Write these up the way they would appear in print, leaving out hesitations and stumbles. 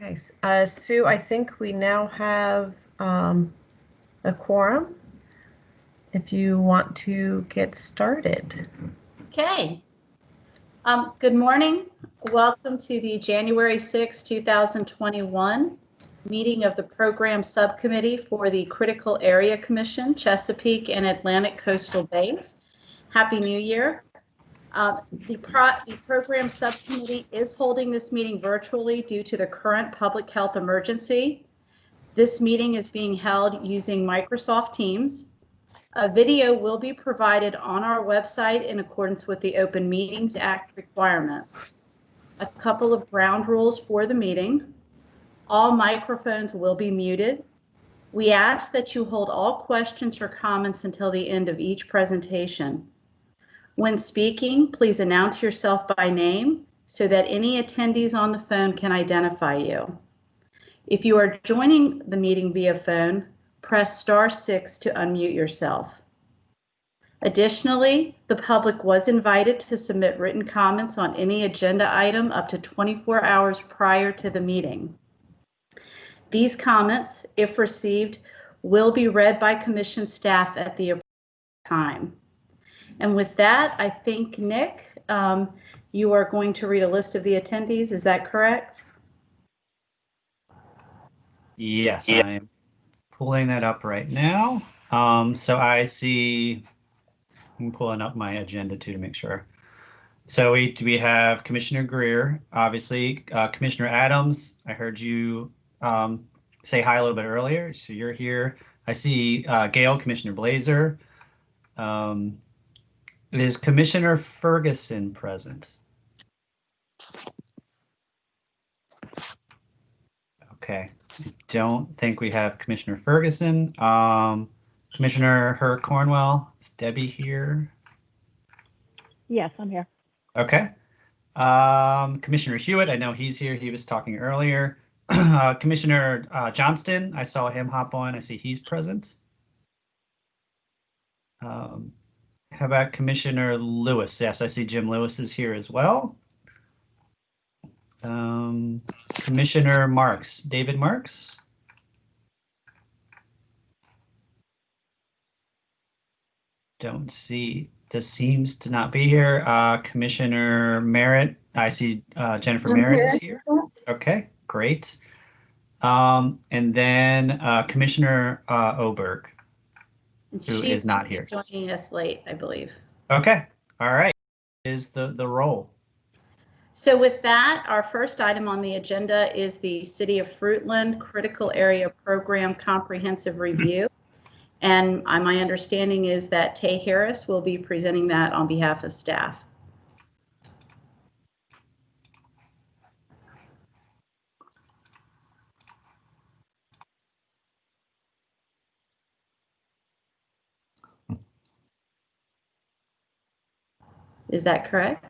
Nice. Sue, I think we now have a quorum. If you want to get started. Okay. Good morning. Welcome to the January 6, 2021 meeting of the Program Subcommittee for the Critical Area Commission, Chesapeake and Atlantic Coastal Bays. Happy New Year. The Program Subcommittee is holding this meeting virtually due to the current public health emergency. This meeting is being held using Microsoft Teams. A video will be provided on our website in accordance with the Open Meetings Act requirements. A couple of ground rules for the meeting. All microphones will be muted. We ask that you hold all questions or comments until the end of each presentation. When speaking, please announce yourself by name so that any attendees on the phone can identify you. If you are joining the meeting via phone, press *6 to unmute yourself. Additionally, the public was invited to submit written comments on any agenda item up to 24 hours prior to the meeting. These comments, if received, will be read by Commission staff at the appropriate time. And with that, I think, Nick, you are going to read a list of the attendees. Is that correct? Yes, I'm pulling that up right now. So I see, I'm pulling up my agenda too to make sure. So we have Commissioner Greer, obviously, Commissioner Adams. I heard you say hi a little bit earlier, so you're here. I see Gail, Commissioner Blazer. Is Commissioner Ferguson present? Okay, I don't think we have Commissioner Ferguson. Commissioner Herc Cornwell, is Debbie here? Yes, I'm here. Okay. Commissioner Hewitt, I know he's here. He was talking earlier. Commissioner Johnston, I saw him hop on. I see he's present. How about Commissioner Lewis? Yes, I see Jim Lewis is here as well. Commissioner Marks, David Marks. Don't see, this seems to not be here. Commissioner Merritt, I see Jennifer Merritt is here. Okay, great. And then Commissioner Oberg, who is not here. Joining us late, I believe. Okay, all right, is the roll. So with that, our first item on the agenda is the City of Fruitland Critical Area Program Comprehensive Review. And my understanding is that Tay Harris will be presenting that on behalf of staff. Is that correct?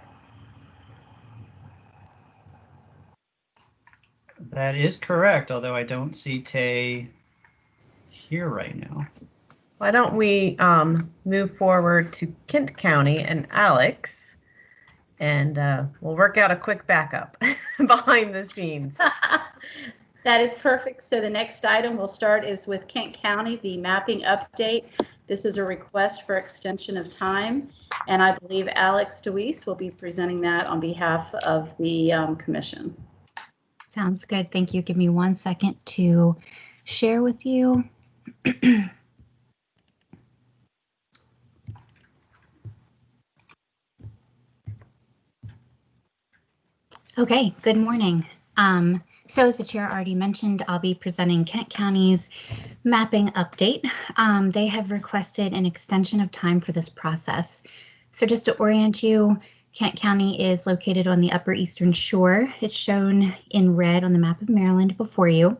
That is correct, although I don't see Tay here right now. Why don't we move forward to Kent County and Alex, and we'll work out a quick backup behind the scenes. That is perfect. So the next item we'll start is with Kent County, the mapping update. This is a request for extension of time, and I believe Alex DeWeese will be presenting that on behalf of the commission. Sounds good. Thank you. Give me 1 second to share with you. Okay, good morning. So as the chair already mentioned, I'll be presenting Kent County's mapping update. They have requested an extension of time for this process. So just to orient you, Kent County is located on the Upper Eastern Shore. It's shown in red on the map of Maryland before you.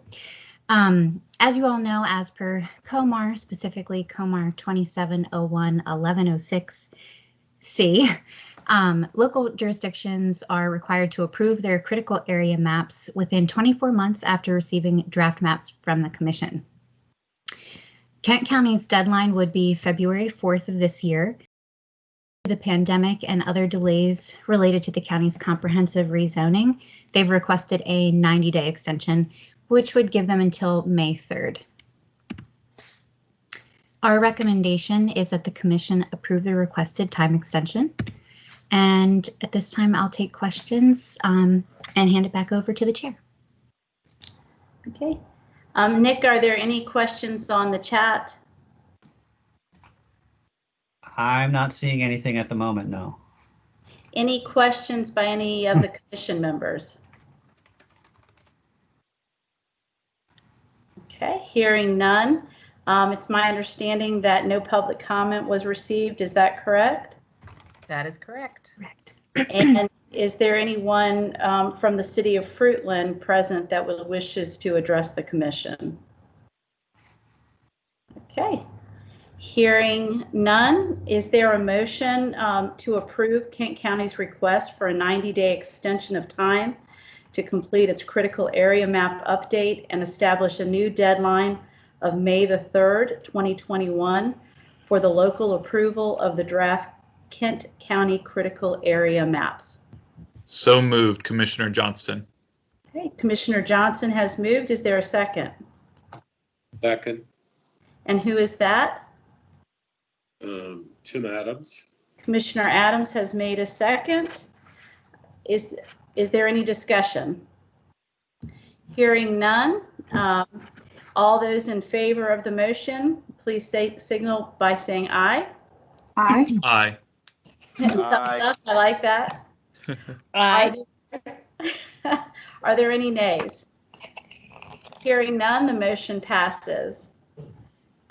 As you all know, as per COMAR, specifically COMAR 2701-1106C, local jurisdictions are required to approve their critical area maps within 24 months after receiving draft maps from the Commission. Kent County's deadline would be February 4th of this year. the pandemic and other delays related to the county's comprehensive rezoning, they've requested a 90-day extension, which would give them until May 3rd. Our recommendation is that the commission approve the requested time extension. And at this time, I'll take questions and hand it back over to the chair. Okay. Nick, are there any questions on the chat? I'm not seeing anything at the moment, no. Any questions by any of the commission members? Okay, hearing none. It's my understanding that no public comment was received. Is that correct? That is correct. Correct. And is there anyone from the city of Fruitland present that wishes to address the commission? Okay. Hearing none, is there a motion to approve Kent County's request for a 90-day extension of time to complete its critical area map update and establish a new deadline of May the 3rd, 2021 for the local approval of the draft Kent County critical area maps? So moved, Commissioner Johnston. Okay, Commissioner Johnson has moved. Is there a second? Second. And who is that? Tim Adams. Commissioner Adams has made a second. Is there any discussion? Hearing none, all those in favor of the motion, please signal by saying aye. Aye. Aye. Thumbs up, I like that. Aye. Are there any nays? Hearing none, the motion passes.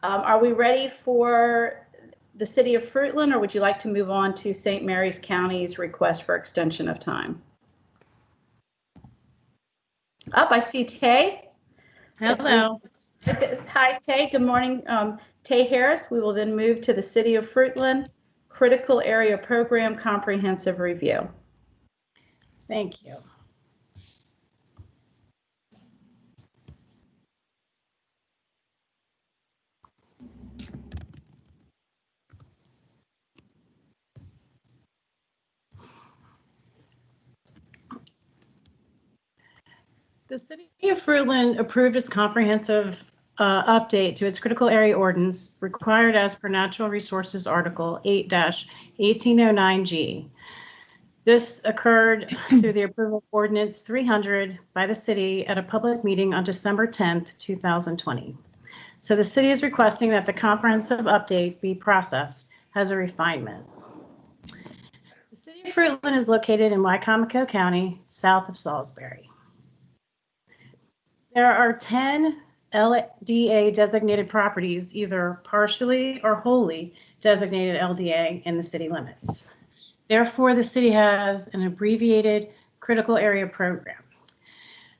Are we ready for the city of Fruitland, or would you like to move on to St. Mary's County's request for extension of time? Up, I see Tay. Hello. Hi, Tay. Good morning. Tay Harris. We will then move to the city of Fruitland Critical Area Program Comprehensive Review. Thank you. The city of Fruitland approved its comprehensive update to its critical area ordinance required as per Natural Resources Article 8-1809G. This occurred through the approval of Ordinance 300 by the city at a public meeting on December 10th, 2020. So the city is requesting that the comprehensive update be processed as a refinement. The city of Fruitland is located in Wycomico County, south of Salisbury. There are 10 LDA designated properties, either partially or wholly designated LDA in the city limits. Therefore, the city has an abbreviated critical area program.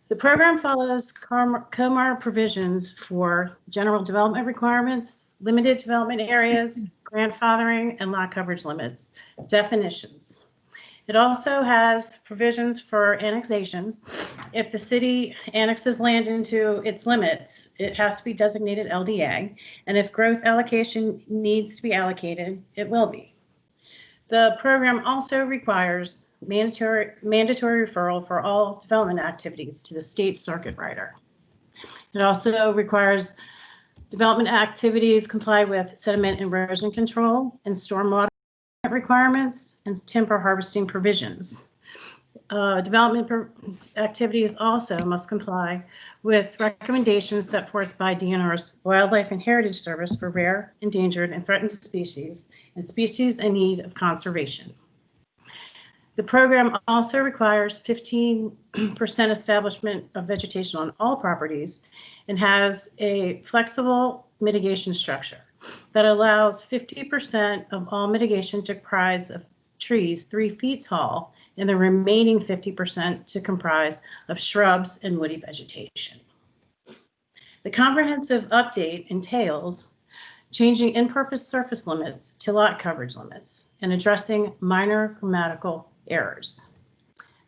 The program follows COMAR provisions for general development requirements, limited development areas, grandfathering, and lot coverage limits definitions. It also has provisions for annexations. If the city annexes land into its limits, it has to be designated LDA. And if growth allocation needs to be allocated, it will be. The program also requires mandatory referral for all development activities to the state circuit rider. It also requires development activities comply with sediment and erosion control and stormwater requirements and timber harvesting provisions. Development activities also must comply with recommendations set forth by DNR's Wildlife and Heritage Service for rare, endangered, and threatened species and species in need of conservation. The program also requires 15% establishment of vegetation on all properties and has a flexible mitigation structure that allows 50% of all mitigation to comprise of trees 3 feet tall and the remaining 50% to comprise of shrubs and woody vegetation. The comprehensive update entails changing impervious surface limits to lot coverage limits and addressing minor grammatical errors.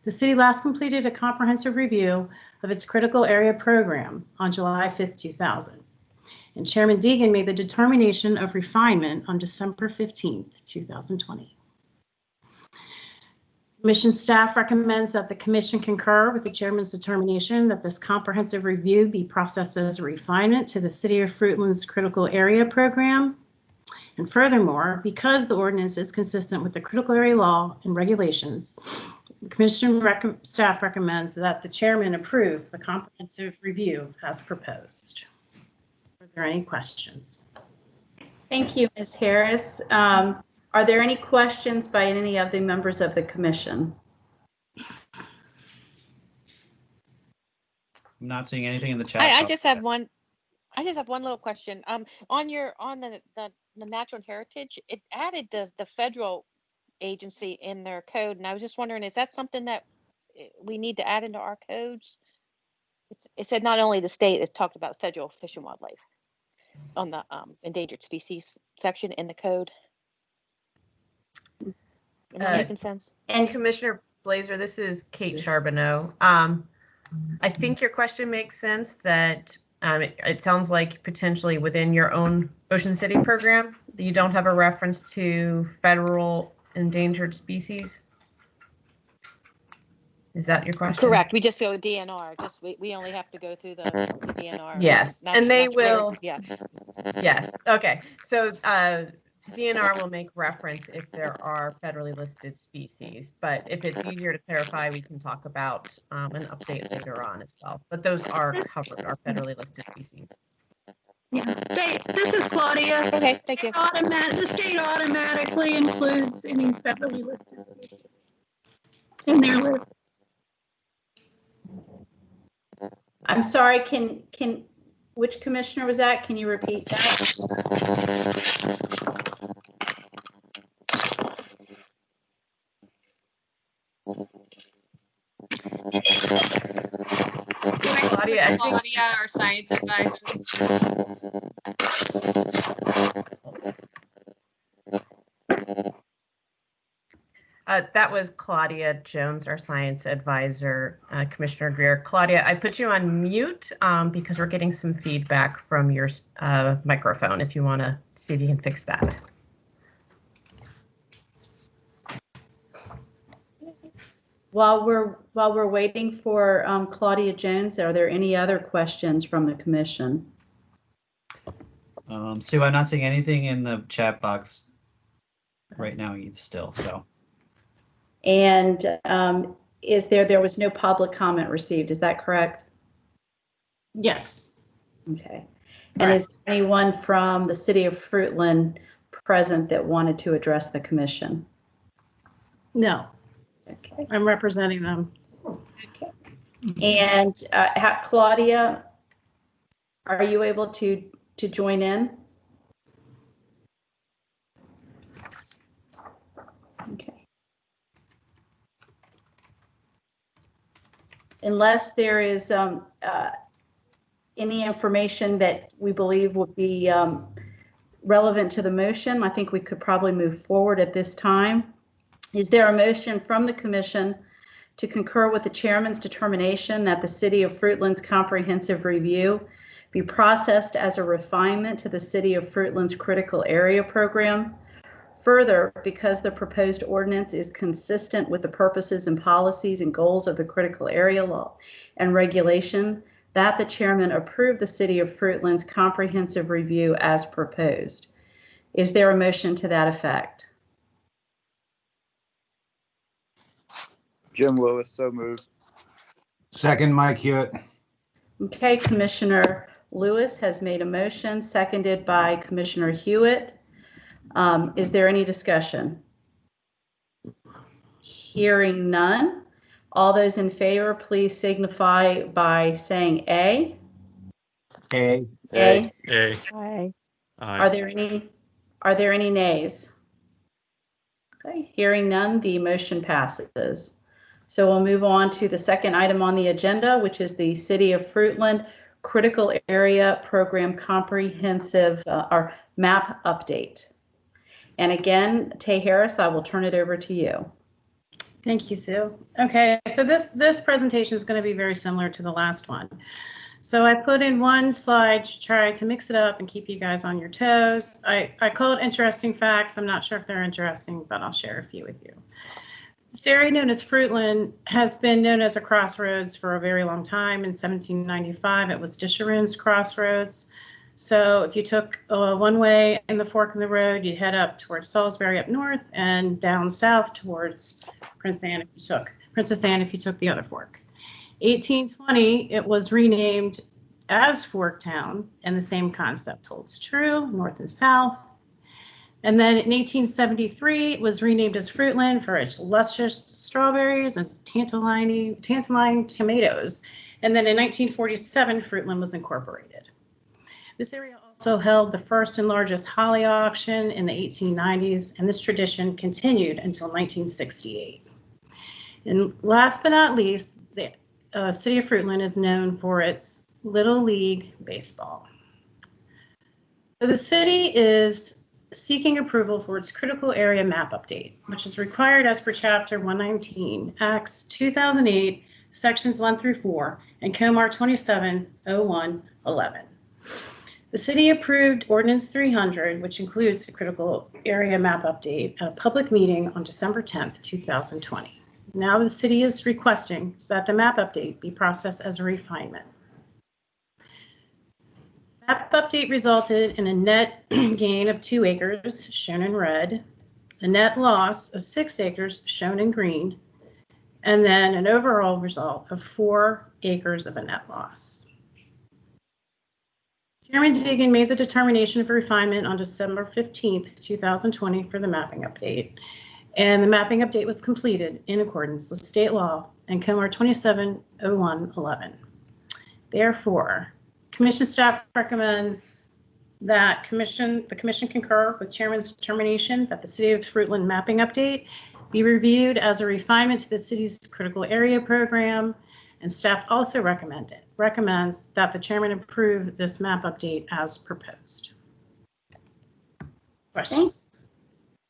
The city last completed a comprehensive review of its critical area program on July 5th, 2000. And Chairman Deegan made the determination of refinement on December 15th, 2020. Commission staff recommends that the commission concur with the chairman's determination that this comprehensive review be processed as a refinement to the City of Fruitland's critical area program. And furthermore, because the ordinance is consistent with the critical area law and regulations, the commission staff recommends that the chairman approve the comprehensive review as proposed. Are there any questions? Thank you, Ms. Harris. Are there any questions by any of the members of the commission? I'm not seeing anything in the chat. I just have one. I just have one little question. On the natural heritage, it added the federal agency in their code, and I was just wondering, is that something that we need to add into our codes? It said not only the state, it talked about federal fish and wildlife on the endangered species section in the code. Am I making sense? And Commissioner Blazer, this is Kate Charbonneau. I think your question makes sense that it sounds like potentially within your own Ocean City program, you don't have a reference to federal endangered species. Is that your question? Correct. We just go DNR. Just we only have to go through the DNR. Yes, and they will. Yeah. Yes. Okay. So DNR will make reference if there are federally listed species, but if it's easier to clarify, we can talk about an update later on as well. But those are covered, are federally listed species. Yeah. This is Claudia. Okay, thank you. The state automatically includes any federally listed species in their list. I'm sorry, which commissioner was that? Can you repeat that? Claudia, I think Claudia, our science advisor. That was Claudia Jones, our science advisor, Commissioner Greer. Claudia, I put you on mute because we're getting some feedback from your microphone. If you want to see if you can fix that. While we're waiting for Claudia Jones, are there any other questions from the commission? Sue, I'm not seeing anything in the chat box right now either still, so. And there was no public comment received, is that correct? Yes. Okay. And is anyone from the City of Fruitland present that wanted to address the commission? No. Okay. I'm representing them. Okay. And Claudia, are you able to join in? Okay. Unless there is any information that we believe would be relevant to the motion, I think we could probably move forward at this time. Is there a motion from the commission to concur with the chairman's determination that the City of Fruitland's comprehensive review be processed as a refinement to the City of Fruitland's critical area program? Further, because the proposed ordinance is consistent with the purposes and policies and goals of the critical area law and regulation, that the chairman approve the City of Fruitland's comprehensive review as proposed. Is there a motion to that effect? Jim Lewis, so moved. Second, Mike Hewitt. Okay, Commissioner Lewis has made a motion, seconded by Commissioner Hewitt. Is there any discussion? Hearing none. All those in favor, please signify by saying A. A. A. A. Aye. Are there any nays? Okay, hearing none, the motion passes. So we'll move on to the second item on the agenda, which is the City of Fruitland Critical Area Program Comprehensive or MAP update. And again, Tay Harris, I will turn it over to you. Thank you, Sue. Okay, so this presentation is going to be very similar to the last one. So I put in one slide to try to mix it up and keep you guys on your toes. I call it interesting facts. I'm not sure if they're interesting, but I'll share a few with you. This area known as Fruitland has been known as a crossroads for a very long time. In 1795, it was Disharoon's crossroads. So if you took one way in the fork in the road, you'd head up towards Salisbury up north and down south towards Princess Anne if you took the other fork. 1820, it was renamed as Forktown, and the same concept holds true, north and south. And then in 1873, it was renamed as Fruitland for its luscious strawberries and tantalizing tomatoes. And then in 1947, Fruitland was incorporated. This area also held the first and largest holly auction in the 1890s, and this tradition continued until 1968. And last but not least, the city of Fruitland is known for its Little League baseball. So the city is seeking approval for its critical area map update, which is required as per Chapter 119, Acts 2008, Sections 1 through 4, and Comar 270111. The city approved Ordinance 300, which includes the critical area map update, at a public meeting on December 10th, 2020. Now the city is requesting that the map update be processed as a refinement. Map update resulted in a net gain of 2 acres, shown in red, a net loss of 6 acres, shown in green, and then an overall result of 4 acres of a net loss. Chairman Deegan made the determination of refinement on December 15th, 2020 for the mapping update, and the mapping update was completed in accordance with state law and Comar 270111. Therefore, Commission staff recommends that the commission concur with Chairman's determination that the City of Fruitland mapping update be reviewed as a refinement to the city's critical area program, and staff also recommends that the Chairman approve this map update as proposed. Questions?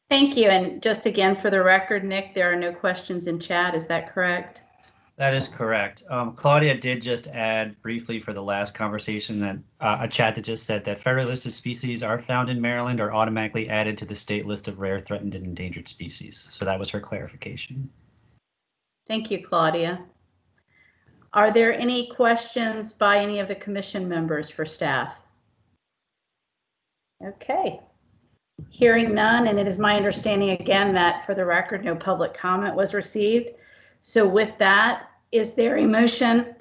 Thank you. And just again, for the record, Nick, there are no questions in chat. Is that correct? That is correct. Claudia did just add briefly for the last conversation that a chat that just said that federally listed species are found in Maryland are automatically added to the state list of rare, threatened, and endangered species. So that was her clarification. Thank you, Claudia. Are there any questions by any of the commission members for staff? Okay. Hearing none, and it is my understanding again that for the record, no public comment was received. So with that, is there a motion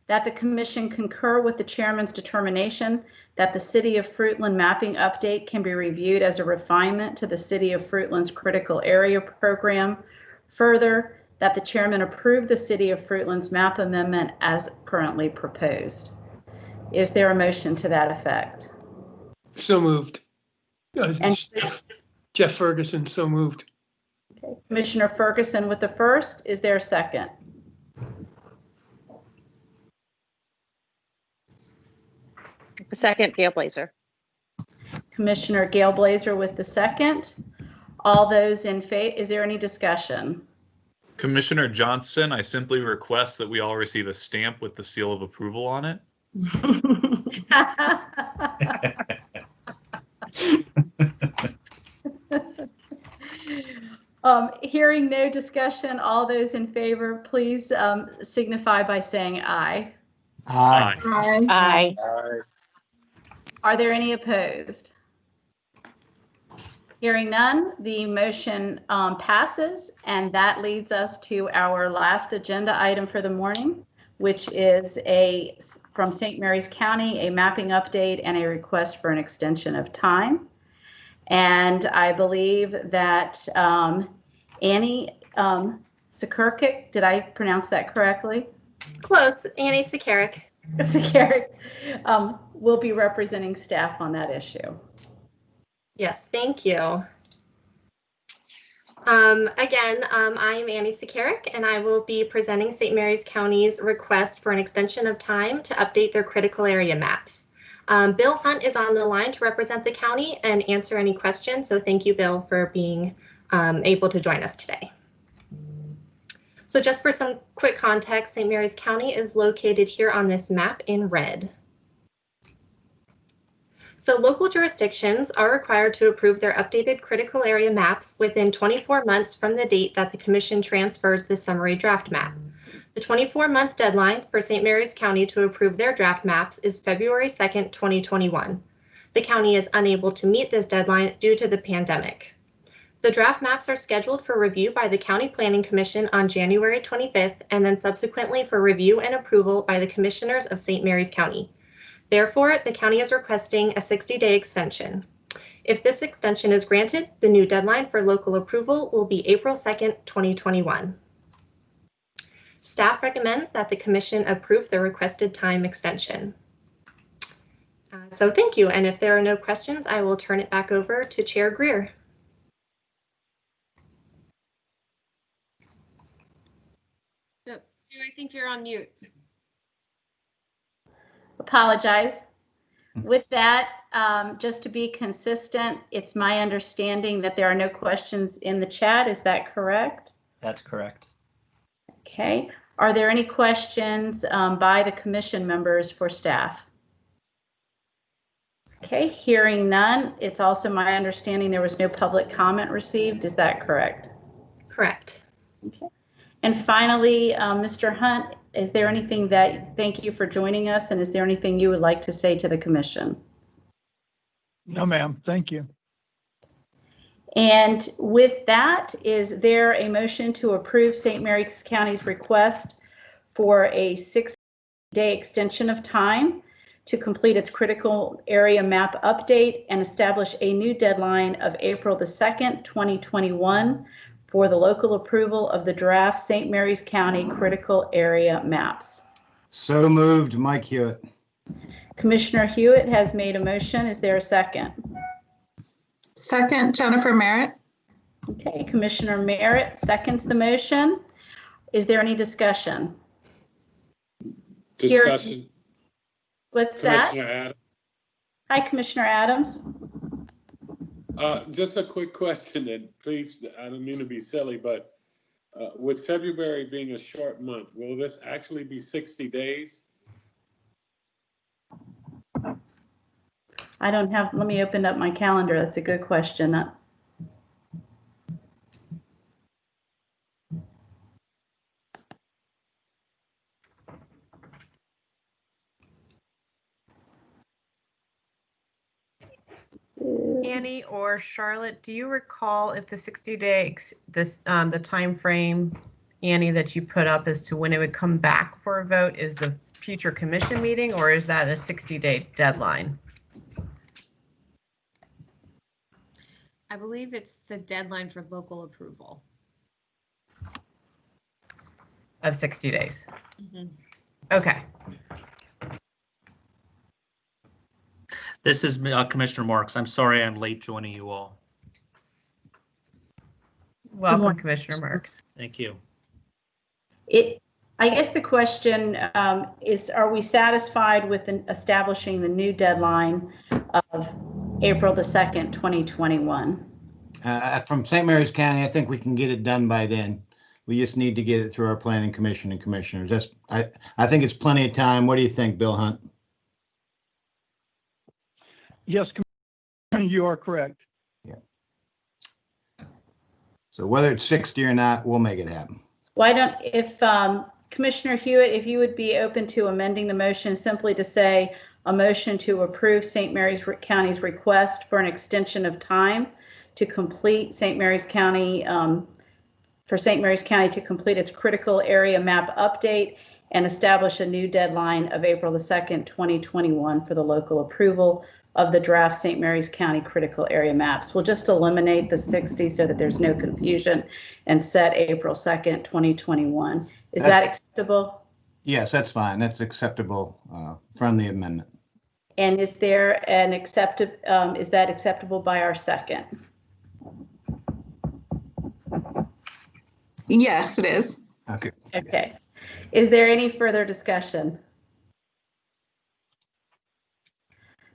that the commission concur with the chairman's determination that the City of Fruitland mapping update can be reviewed as a refinement to the City of Fruitland's critical area program? Further, that the chairman approve the City of Fruitland's map amendment as currently proposed. Is there a motion to that effect? So moved. And Jeff Ferguson, so moved. okay. Commissioner Ferguson with the first. Is there a second? Second, Gail Blazer. Commissioner Gail Blazer with the second. All those in favor, is there any discussion? Commissioner Johnston, I simply request that we all receive a stamp with the seal of approval on it. Hearing no discussion, all those in favor, please signify by saying aye. Aye. Aye. Aye. Are there any opposed? Hearing none, the motion passes, and that leads us to our last agenda item for the morning, which is from St. Mary's County, a mapping update and a request for an extension of time. And I believe that Annie Sekerkic, did I pronounce that correctly? Close, Annie Sekerkic. Sekerkic will be representing staff on that issue. Yes, thank you. I am Annie Sekerkic, and I will be presenting St. Mary's County's request for an extension of time to update their critical area maps. Bill Hunt is on the line to represent the county and answer any questions, so thank you, Bill, for being able to join us today. So just for some quick context, St. Mary's County is located here on this map in red. So local jurisdictions are required to approve their updated critical area maps within 24 months from the date that the Commission transfers the summary draft map. The 24-month deadline for St. Mary's County to approve their draft maps is February 2nd, 2021. The county is unable to meet this deadline due to the pandemic. The draft maps are scheduled for review by the County Planning Commission on January 25th and then subsequently for review and approval by the Commissioners of St. Mary's County. Therefore, the county is requesting a 60-day extension. If this extension is granted, the new deadline for local approval will be April 2nd, 2021. Staff recommends that the Commission approve the requested time extension. So thank you, and if there are no questions, I will turn it back over to Chair Greer. So, Sue, I think you're on mute. Apologize. With that, just to be consistent, it's my understanding that there are no questions in the chat. Is that correct? That's correct. Okay. Are there any questions by the commission members for staff? Okay, hearing none. It's also my understanding there was no public comment received. Is that correct? Correct. Okay. And finally, Mr. Hunt, is there anything thank you for joining us, and is there anything you would like to say to the commission? No, ma'am. Thank you. And with that, is there a motion to approve St. Mary's County's request for a 6-day extension of time to complete its critical area map update and establish a new deadline of April the 2nd, 2021 for the local approval of the draft St. Mary's County critical area maps? So moved, Mike Hewitt. Commissioner Hewitt has made a motion. Is there a second? Second, Jennifer Merritt. Okay, Commissioner Merritt seconds the motion. Is there any discussion? Discussion. What's that? Commissioner Adams. Hi, Commissioner Adams. Just a quick question, and please, I don't mean to be silly, but with February being a short month, will this actually be 60 days? I don't have, let me open up my calendar. That's a good question. Annie or Charlotte, do you recall if the 60-day, the time frame, Annie, that you put up as to when it would come back for a vote is the future commission meeting, or is that a 60-day deadline? I believe it's the deadline for local approval. Of 60 days. Mm-hmm. Okay. This is Commissioner Marks. I'm sorry I'm late joining you all. Welcome, Commissioner Marks. Thank you. I guess the question is, are we satisfied with establishing the new deadline of April the 2nd, 2021? From St. Mary's County, I think we can get it done by then. We just need to get it through our planning commission and commissioners. I think it's plenty of time. What do you think, Bill Hunt? Yes, you are correct. Yeah. So whether it's 60 or not, we'll make it happen. Why don't, if Commissioner Hewitt, if you would be open to amending the motion simply to say a motion to approve St. Mary's County's request for an extension of time to complete St. Mary's County, for St. Mary's County to complete its critical area map update and establish a new deadline of April the 2nd, 2021 for the local approval of the draft St. Mary's County critical area maps. We'll just eliminate the 60 so that there's no confusion and set April 2nd, 2021. Is that acceptable? Yes, that's fine. That's acceptable from the amendment. And is there an is that acceptable by our second? Yes, it is. Okay. Okay. Is there any further discussion?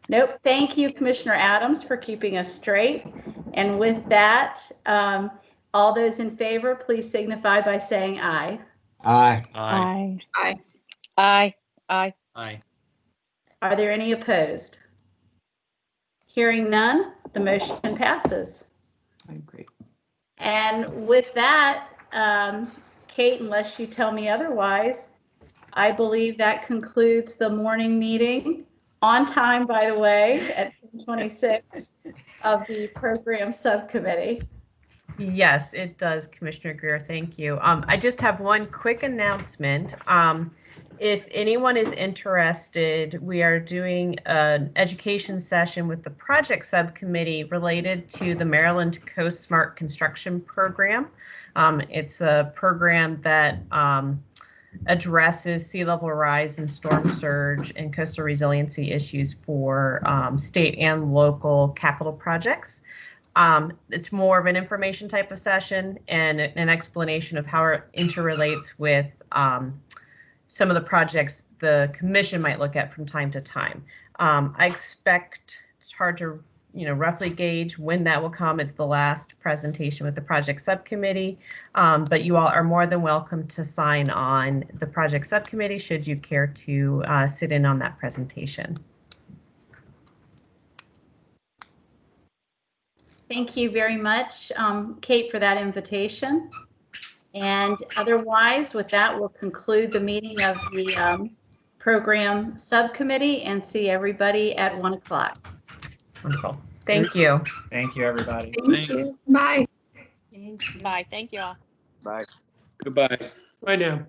Nope. Thank you, Commissioner Adams, for keeping us straight. And with that, all those in favor, please signify by saying aye. Aye. Aye. Aye. Aye. Aye. Aye. Are there any opposed? Hearing none, the motion passes. I agree. And with that, Kate, unless you tell me otherwise, I believe that concludes the morning meeting on time, by the way, at 10:26 of the program subcommittee. Yes, it does, Commissioner Greer. Thank you. I just have one quick announcement. If anyone is interested, we are doing an education session with the project subcommittee related to the Maryland Coast Smart Construction Program. It's a program that addresses sea level rise and storm surge and coastal resiliency issues for state and local capital projects. It's more of an information type of session and an explanation of how it interrelates with some of the projects the commission might look at from time to time. I expect it's hard to roughly gauge when that will come. It's the last presentation with the project subcommittee, but you all are more than welcome to sign on the project subcommittee should you care to sit in on that presentation. Thank you very much, Kate, for that invitation. And otherwise, with that, we'll conclude the meeting of the program subcommittee and see everybody at 1 o'clock. Wonderful. Thank you. Thank you, everybody. Thank you. Bye. Bye. Thank you all. Goodbye. Bye now.